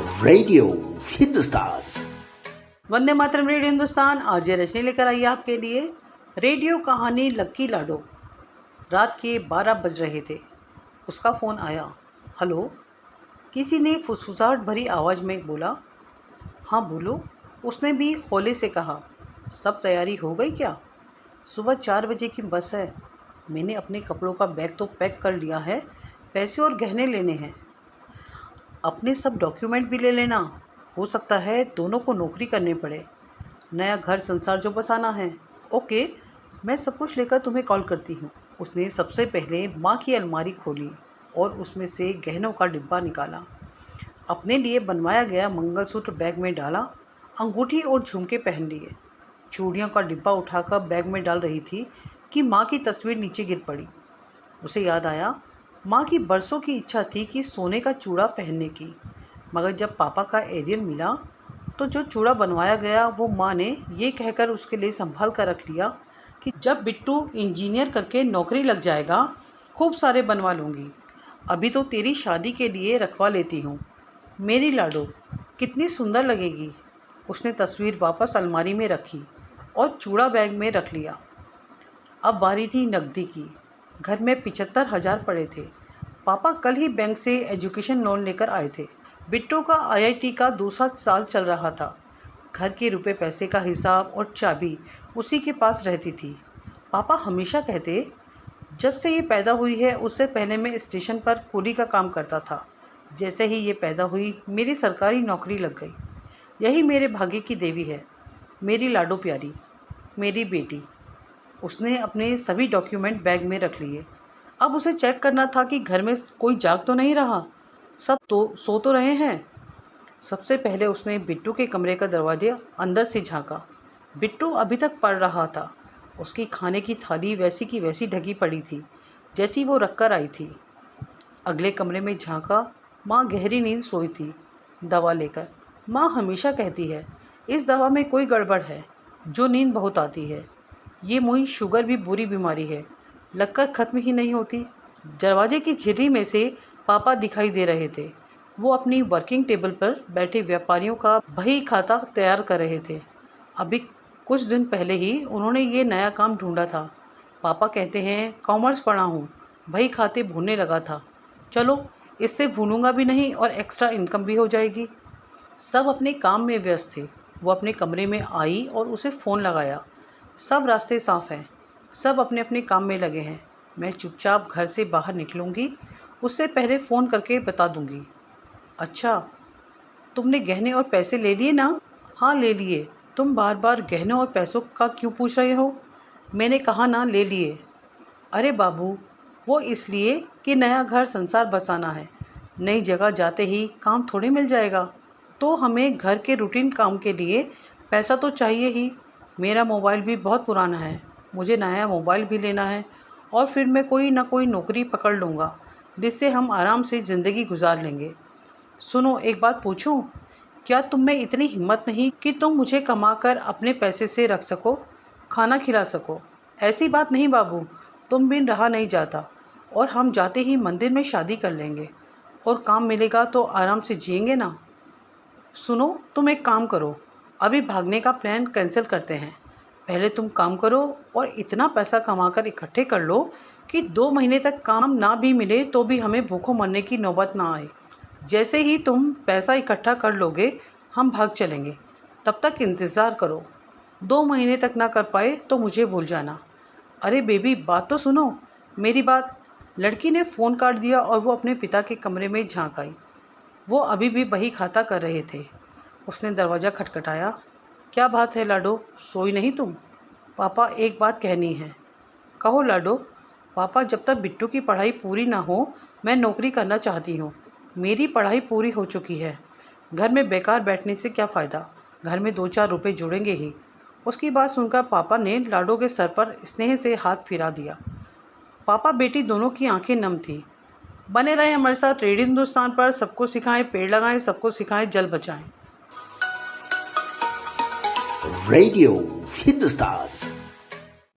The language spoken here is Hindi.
Radio Hindustan. Vande Mataram. Radio Hindustan RJ Rajni लेकर आई आपके लिए रेडियो कहानी लक्की लाडो। रात के 12 बज रहे थे। उसका फ़ोन आया। हेलो। किसी ने फुसफुसाहट भरी आवाज़ में बोला। हाँ बोलो, उसने भी हौले से कहा। सब तैयारी हो गई क्या? सुबह 4 बजे की बस है। मैंने अपने कपड़ों का बैग तो पैक कर लिया है, पैसे और गहने लेने हैं। अपने सब डॉक्यूमेंट भी ले लेना, हो सकता है दोनों को नौकरी करनी पड़े। नया घर संसार जो बसाना है। ओके, मैं सब कुछ लेकर तुम्हें कॉल करती हूँ। उसने सबसे पहले माँ की अलमारी खोली और उसमें से गहनों का डिब्बा निकाला। अपने लिए बनवाया गया मंगलसूत्र बैग में डाला, अंगूठी और झुमके पहन लिए। चूड़ियों का डिब्बा उठाकर बैग में डाल रही थी कि माँ की तस्वीर नीचे गिर पड़ी। उसे याद आया, माँ की बरसों की इच्छा थी कि सोने का चूड़ा पहनने की, मगर जब पापा का एरियल मिला तो जो चूड़ा बनवाया गया वो माँ ने ये कहकर उसके लिए संभाल कर रख लिया कि जब बिट्टू इंजीनियर करके नौकरी लग जाएगा खूब सारे बनवा लूँगी। अभी तो तेरी शादी के लिए रखवा लेती हूँ। मेरी लाडो कितनी सुंदर लगेगी। उसने तस्वीर वापस अलमारी में रखी और चूड़ा बैग में रख लिया। अब बारी थी नकदी की। घर में 75,000 पड़े थे। पापा कल ही बैंक से एजुकेशन लोन लेकर आए थे। बिट्टू का आईआईटी का दूसरा साल चल रहा था। घर के रुपए पैसे का हिसाब और चाबी उसी के पास रहती थी। पापा हमेशा कहते, जब से ये पैदा हुई है उससे पहले मैं स्टेशन पर कुली का काम करता था। जैसे ही ये पैदा हुई मेरी सरकारी नौकरी लग गई। यही मेरे भाग्य की देवी है, मेरी लाडो प्यारी, मेरी बेटी। उसने अपने सभी डॉक्यूमेंट बैग में रख लिए। अब उसे चेक करना था कि घर में कोई जाग तो नहीं रहा, सब तो सो तो रहे हैं। सबसे पहले उसने बिट्टू के कमरे का दरवाज़ा अंदर से झांका। बिट्टू अभी तक पढ़ रहा था। उसकी खाने की थाली वैसी की वैसी ढकी पड़ी थी जैसी वो रखकर आई थी। अगले कमरे में झांका। माँ गहरी नींद सोई थी, दवा लेकर। माँ हमेशा कहती है, इस दवा में कोई गड़बड़ है, जो नींद बहुत आती है। ये मुझे शुगर भी बुरी बीमारी है, लगकर ख़त्म ही नहीं होती। दरवाजे की झिर्री में से पापा दिखाई दे रहे थे। वो अपनी वर्किंग टेबल पर बैठे व्यापारियों का बही खाता तैयार कर रहे थे। अभी कुछ दिन पहले ही उन्होंने ये नया काम ढूंढा था। पापा कहते हैं, कॉमर्स पढ़ा हूँ, बही खाते भूनने लगा था। चलो, इससे भूनूंगा भी नहीं और एक्स्ट्रा इनकम भी हो जाएगी। सब अपने काम में व्यस्त थे। वो अपने कमरे में आई और उसे फ़ोन लगाया। सब रास्ते साफ हैं, सब अपने अपने काम में लगे हैं। मैं चुपचाप घर से बाहर निकलूँगी, उससे पहले फ़ोन करके बता दूँगी। अच्छा, तुमने गहने और पैसे ले लिए ना? हाँ ले लिए। तुम बार बार गहनों और पैसों का क्यों पूछ रहे हो? मैंने कहा ना, ले लिए। अरे बाबू, वो इसलिए कि नया घर संसार बसाना है। नई जगह जाते ही काम थोड़ी मिल जाएगा, तो हमें घर के रूटीन काम के लिए पैसा तो चाहिए ही। मेरा मोबाइल भी बहुत पुराना है, मुझे नया मोबाइल भी लेना है और फिर मैं कोई ना कोई नौकरी पकड़ लूँगा जिससे हम आराम से ज़िंदगी गुजार लेंगे। सुनो, एक बात पूछूं? क्या तुम में इतनी हिम्मत नहीं कि तुम मुझे कमाकर अपने पैसे से रख सको, खाना खिला सको? ऐसी बात नहीं बाबू, तुम बिन रहा नहीं जाता और हम जाते ही मंदिर में शादी कर लेंगे और काम मिलेगा तो आराम से जिएंगे ना। सुनो, तुम एक काम करो, अभी भागने का प्लान कैंसिल करते हैं। पहले तुम काम करो और इतना पैसा कमाकर इकट्ठे कर लो कि 2 महीने तक काम ना भी मिले तो भी हमें भूखों मरने की नौबत ना आए। जैसे ही तुम पैसा इकट्ठा कर लोगे हम भाग चलेंगे। तब तक इंतज़ार करो। 2 महीने तक ना कर पाए तो मुझे भूल जाना। अरे बेबी, बात तो सुनो, मेरी बात। लड़की ने फ़ोन काट दिया और वो अपने पिता के कमरे में झांक आई। वो अभी भी बही खाता कर रहे थे। उसने दरवाज़ा खटखटाया। क्या बात है लाडो, सोई नहीं तुम? पापा, एक बात कहनी है। कहो लाडो। पापा, जब तक बिट्टू की पढ़ाई पूरी ना हो मैं नौकरी करना चाहती हूँ। मेरी पढ़ाई पूरी हो चुकी है। घर में बेकार बैठने से क्या फ़ायदा, घर में 2-4 रुपए जुड़ेंगे ही। उसकी बात सुनकर पापा ने लाडो के सर पर स्नेह से हाथ फिरा दिया। पापा बेटी दोनों की आंखें नम थी। बने रहे हमारे साथ रेडियो हिंदुस्तान पर। सबको सिखाएं पेड़ लगाएं, सबको सिखाएं जल बचाएं। रेडियो हिंदुस्तान।